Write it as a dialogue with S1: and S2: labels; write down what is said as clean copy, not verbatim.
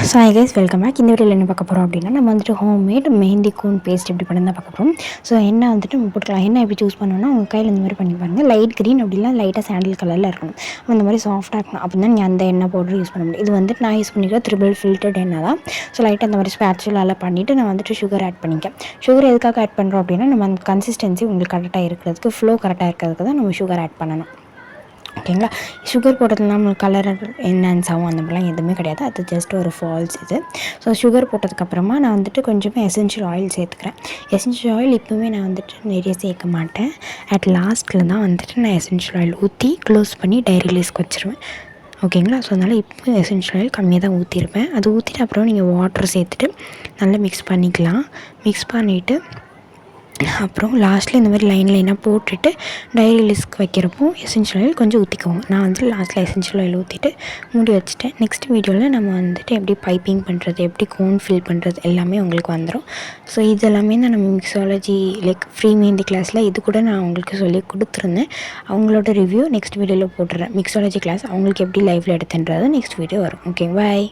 S1: So hi guys, welcome back. இந்த வீடியோவில் என்ன பார்க்க போகிறோம் அப்படின்னா, நம்ம வந்துட்டு ஹோம்மேட் மெஹந்தி கோன் பேஸ்ட் எப்படி பண்ணி தான் பார்க்க போகிறோம். ஸோ என்ன வந்துட்டு நம்ம போட்டுக்கலாம். என்ன எப்படி சூஸ் பண்ணணும்னா, உங்கள் கையில் இந்த மாதிரி பண்ணி பாருங்கள். லைட் க்ரீன் அப்படிலாம் லைட்டாக சாண்டில் கலரில் இருக்கணும். அந்த மாதிரி சாஃப்டாக இருக்கணும். அப்போ தான் நீங்கள் அந்த எண்ணெய் பவுடர் யூஸ் பண்ண முடியும். இது வந்துட்டு நான் யூஸ் பண்ணிக்கிற ட்ரிபிள் ஃபில்டர்ட் எண்ணெய் தான். ஸோ லைட்டாக இந்த மாதிரி ஸ்பேட்சுலால் பண்ணிவிட்டு நான் வந்துட்டு சுகர் ஆட் பண்ணிக்கேன். சுகர் எதுக்காக ஆட் பண்ணுறோம் அப்படின்னா, நம்ம அந்த கன்சிஸ்டன்சி உங்களுக்கு கரெக்டாக இருக்கிறதுக்கு, ஃப்ளோ கரெக்டாக இருக்கிறதுக்கு தான் நம்ம சுகர் ஆட் பண்ணணும். ஓகேங்களா. சுகர் போட்டதுனால நம்மளுக்கு கலர் என்ஹான்ஸ் ஆகும் அந்த மாதிரிலாம் எதுவுமே கிடையாது. அது ஜஸ்ட் ஒரு ஃபால்ஸ் இது. ஸோ சுகர் போட்டதுக்கப்புறமா நான் வந்துட்டு கொஞ்சமாக எசென்ஷியல் ஆயில் சேர்த்துக்கிறேன். எசென்ஷியல் ஆயில் இப்போவுமே நான் வந்துட்டு நிறைய சேர்க்க மாட்டேன். அட் லாஸ்ட்டில் தான் வந்துட்டு நான் எசென்ஷியல் ஆயில் ஊற்றி க்ளோஸ் பண்ணி டைரி ரிலீஸ்க்கு வச்சுருவேன். ஓகேங்களா. ஸோ அதனால் இப்போ எசென்ஷியல் ஆயில் கம்மியாக தான் ஊற்றிருப்பேன். அது ஊற்றிட்டு அப்புறம் நீங்கள் வாட்டர் சேர்த்துட்டு நல்லா மிக்ஸ் பண்ணிக்கலாம். மிக்ஸ் பண்ணிவிட்டு அப்புறம் லாஸ்ட்டில் இந்த மாதிரி லைனாக போட்டுட்டு டைரி ரிலீஸ்க்கு வைக்கிறப்போ எசென்ஷியல் ஆயில் கொஞ்சம் ஊற்றிக்கோங்க. நான் வந்து லாஸ்ட்டில் எசென்ஷியல் ஆயில் ஊற்றிட்டு மூடி வச்சுட்டேன். நெக்ஸ்ட் வீடியோவில் நம்ம வந்துட்டு எப்படி பைப்பிங் பண்ணுறது, எப்படி கோன் ஃபில் பண்ணுறது எல்லாமே உங்களுக்கு வந்துடும். ஸோ இது எல்லாமே தான் நம்ம மிக்ஸாலஜி ஃப்ரீ மெஹந்தி கிளாஸில் இது கூட நான் உங்களுக்கு சொல்லி கொடுத்துருந்தேன். அவங்களோட ரிவ்யூ நெக்ஸ்ட் வீடியோவில் போட்டுறேன். மிக்ஸாலஜி கிளாஸ் அவங்களுக்கு எப்படி லைவில் எடுத்துன்றது நெக்ஸ்ட் வீடியோ வரும். ஓகே, பாய்.